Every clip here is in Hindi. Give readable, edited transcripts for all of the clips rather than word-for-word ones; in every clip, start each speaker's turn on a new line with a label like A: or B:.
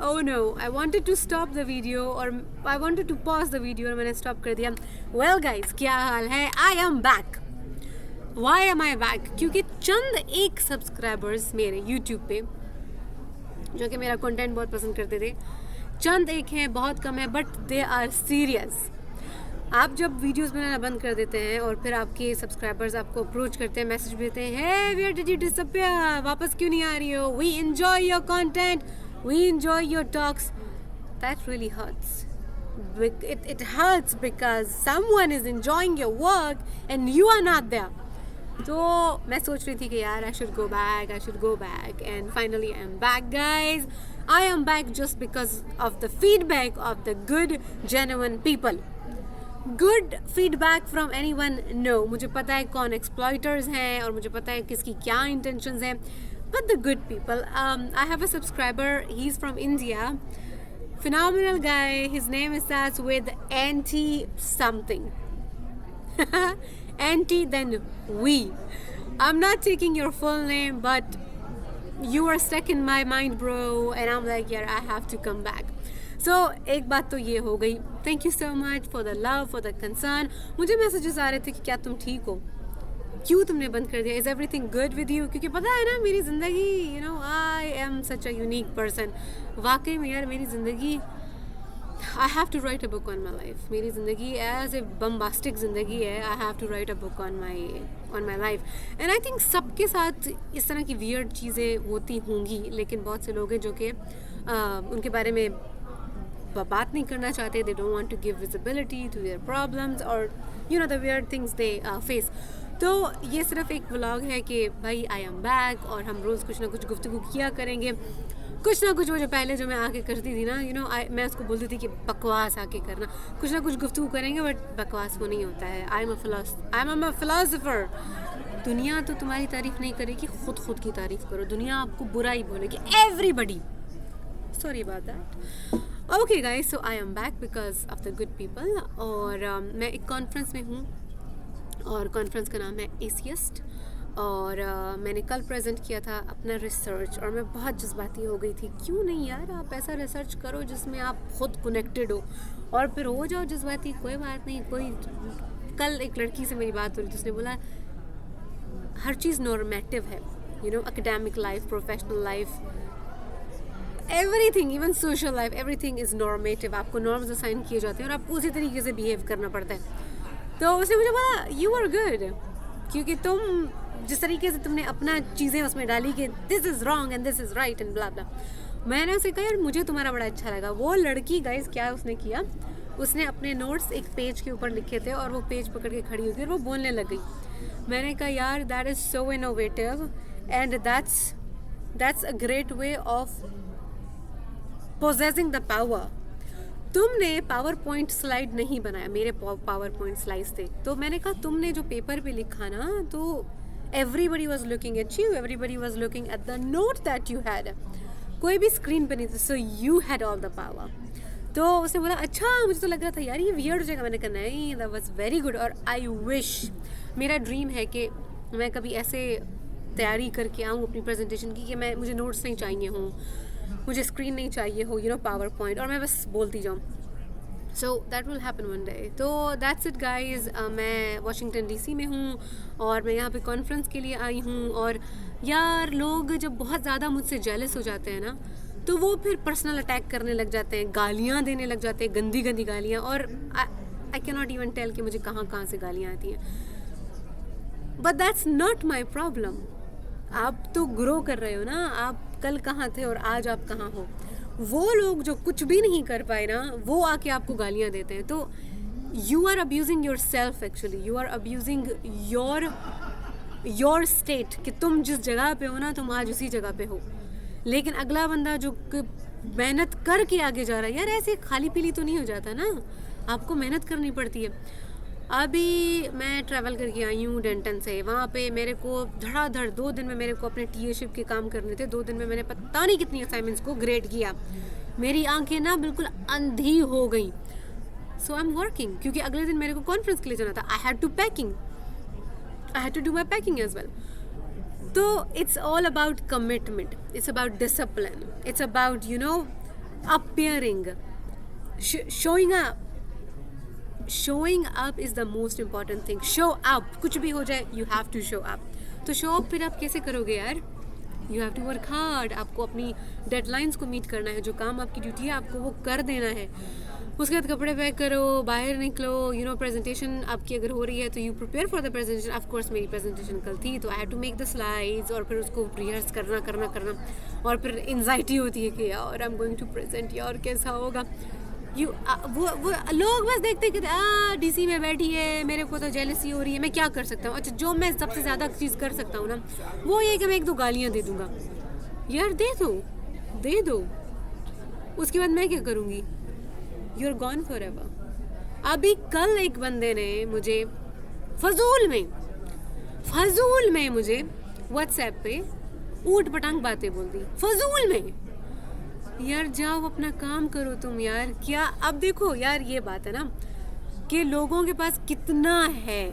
A: Oh no, I wanted to stop the video और I wanted to pause the video और मैंने stop कर दिया. Well guys, क्या हाल है? I am back. Why am I back? क्योंकि चंद एक सब्सक्राइबर्स मेरे YouTube पे जो कि मेरा कंटेंट बहुत पसंद करते थे, चंद एक हैं, बहुत कम है, बट दे आर सीरियस. आप जब वीडियोस बनाना बंद कर देते हैं और फिर आपके सब्सक्राइबर्स आपको अप्रोच करते हैं, मैसेज भेजते हैं, hey where did you disappear, वापस क्यों नहीं आ रही हो, we enjoy your content, we enjoy your talks. That really hurts. It hurts because someone is enjoying your work and you are not there. तो मैं सोच रही थी कि यार I should go back and finally I am back guys. I am back just because of the feedback of the good genuine people. Good feedback from anyone? No. मुझे पता है कौन exploiters हैं और मुझे पता है किसकी क्या intentions हैं, but the good people. I have a subscriber, he's from India. Phenomenal guy. His name starts with anti something. Anti then we. I'm not taking your full name, but you are stuck in my mind bro, and I'm like yeah, I have to come back. So एक बात तो ये हो गई. Thank you so much for the love, for the concern. मुझे मैसेजेस आ रहे थे कि क्या तुम ठीक हो, क्यों तुमने बंद कर दिया, is everything good with you. क्योंकि पता है ना मेरी ज़िंदगी, you know I am such a unique person. वाकई में यार मेरी ज़िंदगी, I have to write a book on my life. मेरी ज़िंदगी एज ए बम्बास्टिक ज़िंदगी है. I have to write a book on my life. And I think सबके साथ इस तरह की वियर्ड चीज़ें होती होंगी, लेकिन बहुत से लोग हैं जो कि उनके बारे में बात नहीं करना चाहते. They don't want to give visibility to their problems और you know the weird things they face. तो ये सिर्फ एक व्लॉग है कि भाई आई एम बैक और हम रोज़ कुछ ना कुछ गुफ्तगू किया करेंगे. कुछ ना कुछ वो जो पहले जो मैं आके करती थी ना, यू नो मैं उसको बोलती थी कि बकवास आके करना. कुछ ना कुछ गुफ्तगू करेंगे बट बकवास वो नहीं होता है. I am a philosopher. दुनिया तो तुम्हारी तारीफ़ नहीं करेगी, खुद की तारीफ़ करो. दुनिया आपको बुरा ही बोलेगी. Everybody. Sorry about that. Okay guys, so I am back because of the good people. और मैं एक कॉन्फ्रेंस में हूँ और कॉन्फ्रेंस का नाम है एसियस्ट. और मैंने कल प्रेजेंट किया था अपना रिसर्च और मैं बहुत जज्बाती हो गई थी. क्यों नहीं यार, आप ऐसा रिसर्च करो जिसमें आप खुद कनेक्टेड हो और फिर हो जाओ जज्बाती. कोई बात नहीं. कल एक लड़की से मेरी बात हो रही थी, उसने बोला हर चीज़ नॉर्मेटिव है, you know academic life, professional life, everything, even social life, everything is normative. आपको नॉर्म्स असाइन किए जाते हैं और आपको उसी तरीके से बिहेव करना पड़ता है. तो उसने मुझे बोला यू आर गुड, क्योंकि तुम जिस तरीके से तुमने अपना चीज़ें उसमें डाली कि this is wrong and this is right and blah blah. मैंने उसे कहा यार मुझे तुम्हारा बड़ा अच्छा लगा. वो लड़की गाइस क्या उसने किया, उसने अपने नोट्स एक पेज के ऊपर लिखे थे और वो पेज पकड़ के खड़ी होगी और वो बोलने लग गई. मैंने कहा यार that is so innovative and that's a great way of possessing the power. तुमने पावर पॉइंट स्लाइड नहीं बनाया, मेरे पावर पॉइंट स्लाइड्स थे. तो मैंने कहा तुमने जो पेपर पे लिखा ना, तो everybody was looking at you, everybody was looking at the note that you had. कोई भी स्क्रीन पे नहीं था. So you had all the power. तो उसने बोला अच्छा, मुझे तो लग रहा था यार ये वियर्ड हो जाएगा. मैंने कहा नहीं, दैट वाज वेरी गुड. और आई विश, मेरा ड्रीम है कि मैं कभी ऐसे तैयारी करके आऊँ अपनी प्रेजेंटेशन की कि मुझे नोट्स नहीं चाहिए हों, मुझे स्क्रीन नहीं चाहिए हो, यू नो पावर पॉइंट, और मैं बस बोलती जाऊँ. So that will happen one day. तो दैट्स इट गाइज. मैं वाशिंगटन डीसी में हूँ और मैं यहाँ पे कॉन्फ्रेंस के लिए आई हूँ. और यार लोग जब बहुत ज़्यादा मुझसे जेलस हो जाते हैं ना, तो वो फिर पर्सनल अटैक करने लग जाते हैं, गालियाँ देने लग जाते हैं, गंदी गंदी गालियाँ. और I can not even tell कि मुझे कहाँ से गालियाँ आती हैं. But that's not my problem. आप तो ग्रो कर रहे हो ना, आप कल कहाँ थे और आज आप कहाँ हो. वो लोग जो कुछ भी नहीं कर पाए ना, वो आके आपको गालियाँ देते हैं. तो you are abusing yourself. Actually you are abusing your state, कि तुम जिस जगह पे हो ना, तुम आज उसी जगह पे हो. लेकिन अगला बंदा जो मेहनत करके आगे जा रहा है, यार ऐसे खाली पीली तो नहीं हो जाता ना, आपको मेहनत करनी पड़ती है. अभी मैं ट्रैवल करके आई हूँ डेंटन से. वहाँ पे मेरे को धड़ाधड़ 2 दिन में मेरे को अपने टीएशिप के काम करने थे. 2 दिन में मैंने पता नहीं कितनी असाइनमेंट्स को ग्रेड किया. मेरी आंखें ना बिल्कुल अंधी हो गई. सो आई एम वर्किंग, क्योंकि अगले दिन मेरे को कॉन्फ्रेंस के लिए जाना था. I had to do my packing as well. तो it's all about commitment, it's about discipline, it's about appearing, showing up is the most important thing. Show up, कुछ भी हो जाए, you have to show up. तो show up फिर आप कैसे करोगे यार? You have to work hard. आपको अपनी डेडलाइंस को मीट करना है, जो काम आपकी ड्यूटी है आपको वो कर देना है. उसके बाद कपड़े पैक करो, बाहर निकलो, प्रेजेंटेशन आपकी अगर हो रही है तो you prepare for the presentation. Of course मेरी प्रेजेंटेशन कल थी तो I had to make the slides और फिर उसको रिहर्स करना और फिर एंजाइटी होती है कि यार I am going to present, यार कैसा होगा. वो लोग बस देखते कि डीसी में बैठी है, मेरे को तो जेलसी हो रही है, मैं क्या कर सकता हूँ. अच्छा, जो मैं सबसे ज़्यादा चीज़ कर सकता हूँ ना वो ये कि मैं 1-2 गालियाँ दे दूँगा. यार दे दो, उसके बाद मैं क्या करूँगी? You are gone forever. अभी कल एक बंदे ने मुझे फजूल में मुझे व्हाट्सएप पे ऊट पटांग बातें बोल दी, फजूल में. यार जाओ अपना काम करो तुम यार. क्या अब देखो यार, ये बात है ना कि लोगों के पास कितना है,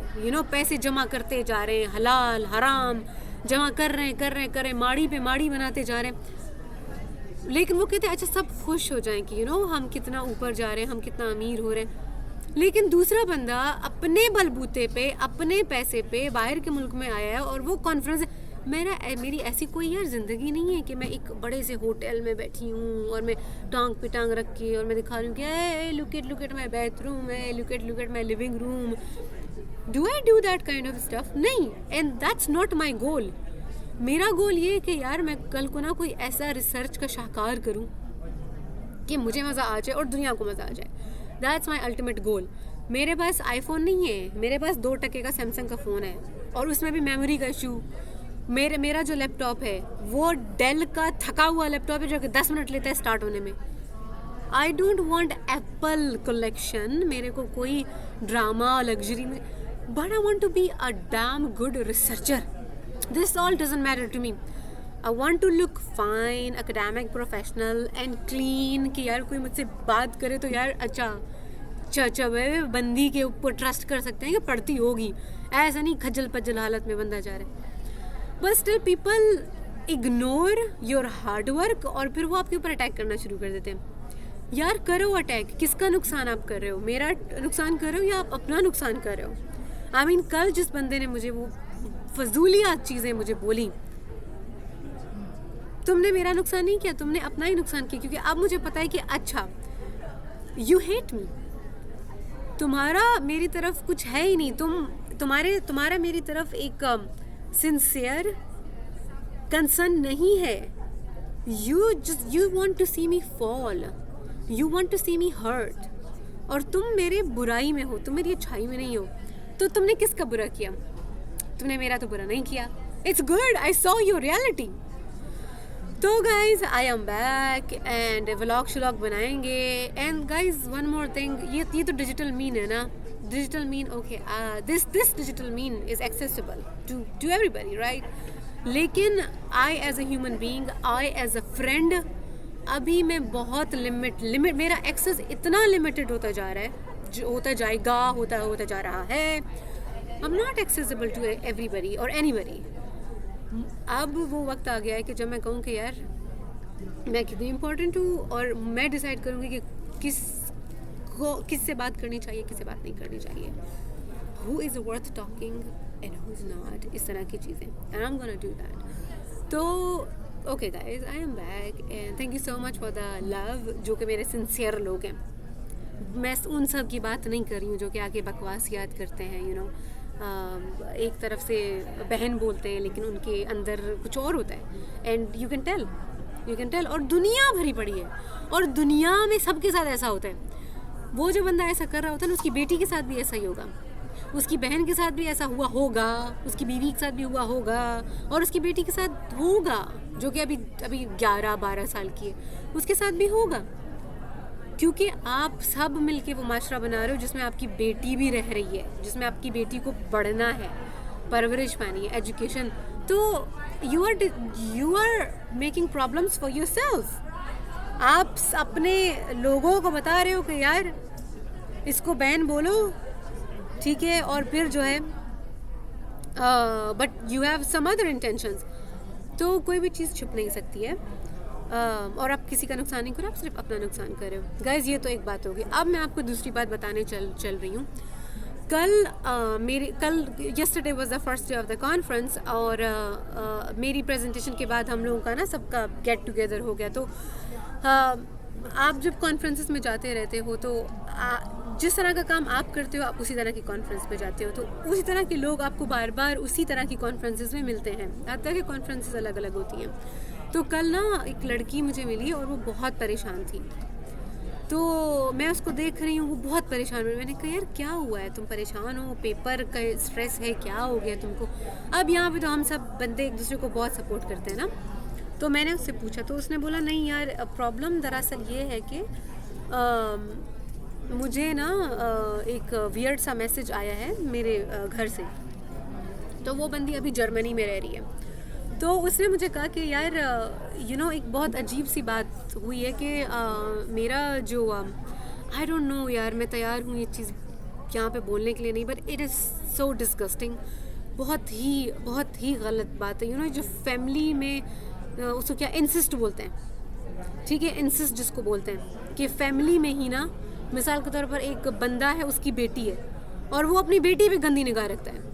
A: पैसे जमा करते जा रहे हैं, हलाल हराम जमा कर रहे हैं, माड़ी पे माड़ी बनाते जा रहे हैं. लेकिन वो कहते हैं अच्छा सब खुश हो जाएं कि हम कितना ऊपर जा रहे हैं, हम कितना अमीर हो रहे हैं. लेकिन दूसरा बंदा अपने बलबूते पे, अपने पैसे पे बाहर के मुल्क में आया है और वो कॉन्फ्रेंस. मेरी ऐसी कोई यार ज़िंदगी नहीं है कि मैं एक बड़े से होटल में बैठी हूँ और मैं टांग पे टांग रख के और मैं दिखा रही हूँ कि लुक एट माई बाथरूम है, look at my living room. Do I do that kind of stuff? नहीं. एंड दैट्स नॉट माई गोल. मेरा गोल ये है कि यार मैं कल को ना कोई ऐसा रिसर्च का शाहकार करूं कि मुझे मज़ा आ जाए और दुनिया को मज़ा आ जाए. That's my ultimate goal. मेरे पास आईफोन नहीं है, मेरे पास 2 टके का सैमसंग का फ़ोन है और उसमें भी मेमोरी का इशू. मेरा जो लैपटॉप है वो डेल का थका हुआ लैपटॉप है जो कि 10 मिनट लेता है स्टार्ट होने में. I don't want apple collection, मेरे को कोई ड्रामा लग्जरी में, but I want to be a damn good researcher. This all doesn't matter to me. I want to look fine, academic, professional and clean. कि यार कोई मुझसे बात करे तो यार अच्छा वे बंदी के ऊपर ट्रस्ट कर सकते हैं कि पढ़ती होगी. ऐसा नहीं खज्जल पज्जल हालत में बंदा जा रहा है. But still people ignore your hard work और फिर वो आपके ऊपर अटैक करना शुरू कर देते हैं. यार करो अटैक. किसका नुकसान आप कर रहे हो? मेरा नुकसान कर रहे हो या आप अपना नुकसान कर रहे हो? आई मीन कल जिस बंदे ने मुझे वो फजूलियात चीज़ें मुझे बोली, तुमने मेरा नुकसान नहीं किया, तुमने अपना ही नुकसान किया. क्योंकि अब मुझे पता है कि अच्छा यू हेट मी, तुम्हारा मेरी तरफ कुछ है ही नहीं. तुम्हारा मेरी तरफ एक सिंसियर कंसर्न नहीं है. You want to see me fall, you want to see me hurt. और तुम मेरे बुराई में हो, तुम मेरी अच्छाई में नहीं हो. तो तुमने किसका बुरा किया? तुमने मेरा तो बुरा नहीं किया. It's good, I saw your reality. तो guys I am back and vlog बनाएंगे. And guys one more thing, ये तो डिजिटल मीन है ना. Digital mean okay, this digital mean is accessible to everybody, right? लेकिन I as a human being, I as a friend, अभी मैं बहुत लिमिट मेरा एक्सेस इतना लिमिटेड होता जा रहा है, जो होता जाएगा, होता जा रहा है. I'm not accessible to everybody or anybody. अब वो वक्त आ गया है कि जब मैं कहूँ कि यार मैं कितनी इम्पोर्टेंट हूँ और मैं डिसाइड करूँगी कि किससे बात करनी चाहिए, किससे बात नहीं करनी चाहिए. Who is worth talking and who is not, इस तरह की चीज़ें. And I'm gonna do that. तो okay guys, I am back and thank you so much for the love. जो कि मेरे सिंसियर लोग हैं. मैं उन सब की बात नहीं कर रही हूँ जो कि आके बकवास याद करते हैं. एक तरफ से बहन बोलते हैं लेकिन उनके अंदर कुछ और होता है. And you can tell. और दुनिया भरी पड़ी है और दुनिया में सबके साथ ऐसा होता है. वो जो बंदा ऐसा कर रहा होता है ना, उसकी बेटी के साथ भी ऐसा ही होगा, उसकी बहन के साथ भी ऐसा हुआ होगा, उसकी बीवी के साथ भी हुआ होगा और उसकी बेटी के साथ होगा जो कि अभी 11-12 साल की है, उसके साथ भी होगा. क्योंकि आप सब मिलके वो माशरा बना रहे हो जिसमें आपकी बेटी भी रह रही है, जिसमें आपकी बेटी को पढ़ना है, परवरिश पानी है, एजुकेशन. तो you are making problems for yourself. आप अपने लोगों को बता रहे हो कि यार इसको बैन बोलो, ठीक है, और फिर जो है but you have some other intentions. तो कोई भी चीज़ छुप नहीं सकती है. और आप किसी का नुकसान नहीं कर रहे, आप सिर्फ अपना नुकसान कर रहे हो। गाइज ये तो एक बात होगी। अब मैं आपको दूसरी बात बताने चल रही हूँ। कल yesterday was the first day of the conference और मेरी प्रेजेंटेशन के बाद हम लोगों का ना सबका गेट टुगेदर हो गया। तो आप जब कॉन्फ्रेंसेस में जाते रहते हो तो जिस तरह का काम आप करते हो आप उसी तरह की कॉन्फ्रेंस में जाते हो, तो उसी तरह के लोग आपको बार बार उसी तरह की कॉन्फ्रेंसेस में मिलते हैं। हर तरह की कॉन्फ्रेंसेस अलग अलग होती हैं। तो कल ना एक लड़की मुझे मिली और वो बहुत परेशान थी। तो मैं उसको देख रही हूँ, वो बहुत परेशान हुई। मैंने कहा यार क्या हुआ है, तुम परेशान हो, पेपर का स्ट्रेस है, क्या हो गया तुमको? अब यहाँ पे तो हम सब बंदे एक दूसरे को बहुत सपोर्ट करते हैं ना। तो मैंने उससे पूछा तो उसने बोला नहीं यार, प्रॉब्लम दरअसल ये है कि मुझे ना एक वियर्ड सा मैसेज आया है मेरे घर से। तो वो बंदी अभी जर्मनी में रह रही है। तो उसने मुझे कहा कि यार एक बहुत अजीब सी बात हुई है कि मेरा जो आई डोंट नो यार, मैं तैयार हूँ ये चीज़ यहाँ पे बोलने के लिए नहीं, but it is so disgusting. बहुत ही गलत बात है। जो फैमिली में उसको क्या इंसिस्ट बोलते हैं, ठीक है, इंसिस्ट जिसको बोलते हैं कि फैमिली में ही ना, मिसाल के तौर पर एक बंदा है, उसकी बेटी है और वो अपनी बेटी पे गंदी निगाह रखता है,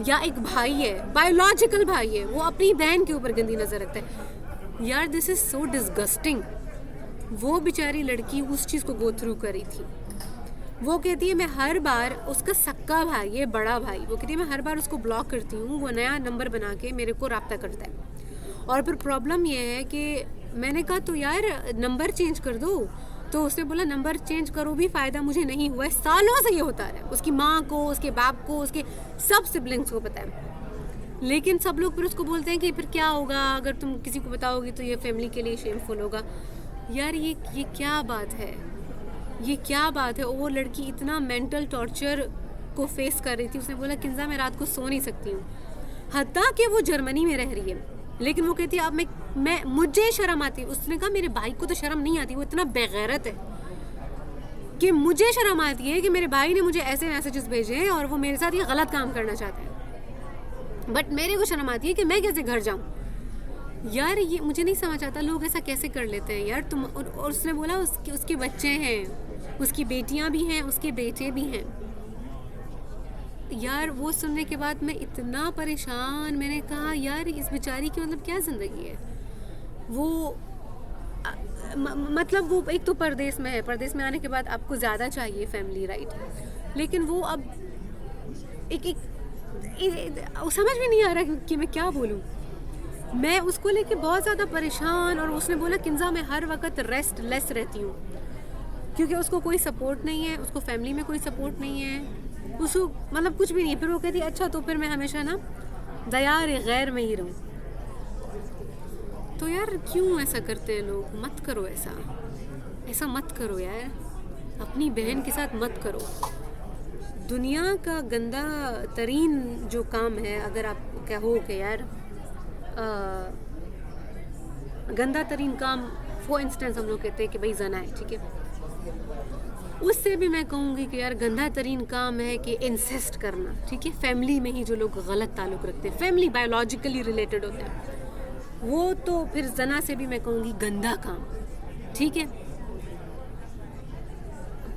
A: या एक भाई है, बायोलॉजिकल भाई है, वो अपनी बहन के ऊपर गंदी नज़र रखता है। यार दिस इज़ सो डिस्गस्टिंग। वो बेचारी लड़की उस चीज़ को गो थ्रू करी थी। वो कहती है मैं हर बार, उसका सक्का भाई है, बड़ा भाई, वो कहती है मैं हर बार उसको ब्लॉक करती हूँ, वो नया नंबर बना के मेरे को रब्ता करता है। और फिर प्रॉब्लम ये है कि मैंने कहा तो यार नंबर चेंज कर दो। तो उसने बोला नंबर चेंज करो भी फ़ायदा मुझे नहीं हुआ है, सालों से ये होता रहा है। उसकी माँ को, उसके बाप को, उसके सब सिबलिंग्स को पता है। लेकिन सब लोग फिर उसको बोलते हैं कि फिर क्या होगा अगर तुम किसी को बताओगी तो ये फैमिली के लिए शेमफुल होगा। यार ये क्या बात है, ये क्या बात है। और वो लड़की इतना मेंटल टॉर्चर को फेस कर रही थी। उसने बोला किंजा मैं रात को सो नहीं सकती हूँ, हत्ता कि वो जर्मनी में रह रही है, लेकिन वो कहती है अब मैं मुझे शर्म आती है। उसने कहा मेरे भाई को तो शर्म नहीं आती, वो इतना बेगैरत है कि मुझे शर्म आती है कि मेरे भाई ने मुझे ऐसे मैसेजेस भेजे हैं और वो मेरे साथ ये गलत काम करना चाहते हैं, बट मेरे को शर्म आती है कि मैं कैसे घर जाऊँ। यार ये मुझे नहीं समझ आता लोग ऐसा कैसे कर लेते हैं यार। तुम और उसने बोला उसके बच्चे हैं, उसकी बेटियाँ भी हैं, उसके बेटे भी हैं। यार वो सुनने के बाद मैं इतना परेशान, मैंने कहा यार इस बेचारी की मतलब क्या ज़िंदगी है। वो मतलब वो एक तो परदेश में है, परदेश में आने के बाद आपको ज़्यादा चाहिए फैमिली, राइट, लेकिन वो अब एक समझ में नहीं आ रहा कि मैं क्या बोलूँ। मैं उसको लेके बहुत ज़्यादा परेशान। और उसने बोला किंजा मैं हर वक्त रेस्टलेस रहती हूँ क्योंकि उसको कोई सपोर्ट नहीं है, उसको फैमिली में कोई सपोर्ट नहीं है, उसको मतलब कुछ भी नहीं है। फिर वो कहती है अच्छा तो फिर मैं हमेशा ना दयार गैर में ही रहूँ। तो यार क्यों ऐसा करते हैं लोग? मत करो ऐसा मत करो यार, अपनी बहन के साथ मत करो। दुनिया का गंदा तरीन जो काम है, अगर आप कहो कि यार गंदा तरीन काम, फॉर इंस्टेंस हम लोग कहते हैं कि भाई जना है, ठीक है, उससे भी मैं कहूँगी कि यार गंदा तरीन काम है कि इंसेस्ट करना, ठीक है। फैमिली में ही जो लोग गलत ताल्लुक़ रखते हैं, फैमिली बायोलॉजिकली रिलेटेड होते हैं, वो तो फिर जना से भी मैं कहूँगी गंदा काम, ठीक है।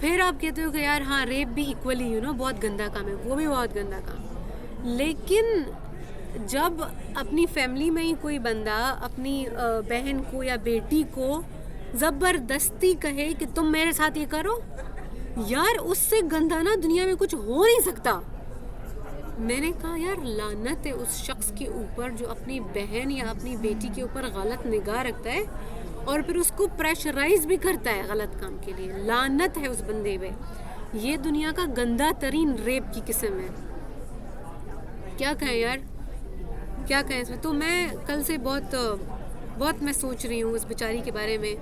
A: फिर आप कहते हो कि यार हाँ रेप भी इक्वली बहुत गंदा काम है, वो भी बहुत गंदा काम। लेकिन जब अपनी फैमिली में ही कोई बंदा अपनी बहन को या बेटी को ज़बरदस्ती कहे कि तुम मेरे साथ ये करो, यार उससे गंदा ना दुनिया में कुछ हो नहीं सकता। मैंने कहा यार लानत है उस शख्स के ऊपर जो अपनी बहन या अपनी बेटी के ऊपर गलत निगाह रखता है और फिर उसको प्रेशराइज भी करता है गलत काम के लिए। लानत है उस बंदे पे। ये दुनिया का गंदा तरीन रेप की किस्म है। क्या कहें यार, क्या कहें इसमें। तो मैं कल से बहुत मैं सोच रही हूँ उस बेचारी के बारे में।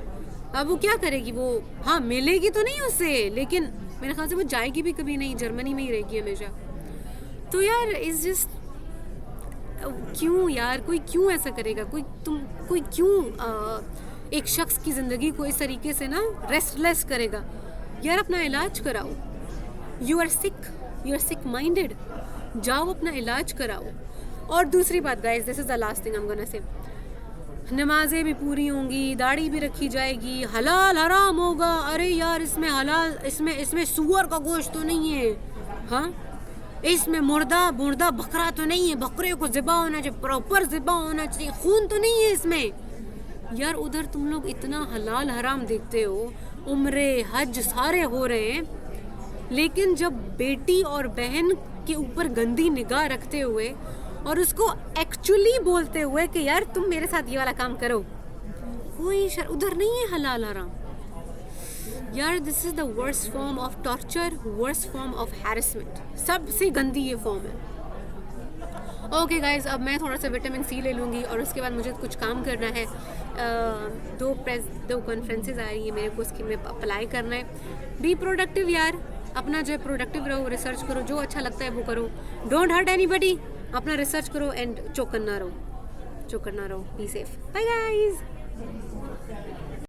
A: अब वो क्या करेगी, वो हाँ मिलेगी तो नहीं उससे, लेकिन मेरे ख्याल से वो जाएगी भी कभी नहीं, जर्मनी में ही रहेगी हमेशा। तो यार इस जस्ट क्यों यार, कोई क्यों ऐसा करेगा, कोई क्यों एक शख्स की ज़िंदगी को इस तरीके से ना रेस्टलेस करेगा। यार अपना इलाज कराओ। यू आर सिक माइंडेड, जाओ अपना इलाज कराओ। और दूसरी बात guys, this is the last thing I am gonna say, नमाजें भी पूरी होंगी, दाढ़ी भी रखी जाएगी, हलाल हराम होगा, अरे यार इसमें हलाल, इसमें इसमें सूअर का गोश्त तो नहीं है, हाँ इसमें मुर्दा बकरा तो नहीं है, बकरे को ज़िबा होना चाहिए, प्रॉपर ज़िबा होना चाहिए, खून तो नहीं है इसमें। यार उधर तुम लोग इतना हलाल हराम देखते हो, उम्रे हज सारे हो रहे हैं, लेकिन जब बेटी और बहन के ऊपर गंदी निगाह रखते हुए और उसको एक्चुअली बोलते हुए कि यार तुम मेरे साथ ये वाला काम करो, कोई उधर नहीं है हलाल हराम। यार this is the worst form of torture, worst form of harassment, सबसे गंदी ये फॉर्म है। ओके गाइज, अब मैं थोड़ा सा विटामिन सी ले लूँगी और उसके बाद मुझे कुछ काम करना है। दो कॉन्फ्रेंसेज आ रही है मेरे को, उसकी में अप्लाई करना है। बी प्रोडक्टिव यार, अपना जो है प्रोडक्टिव रहो, रिसर्च करो, जो अच्छा लगता है वो करो, डोंट हर्ट एनीबडी, अपना रिसर्च करो एंड चौकन्ना रहो, बी सेफ, बाय गाइज।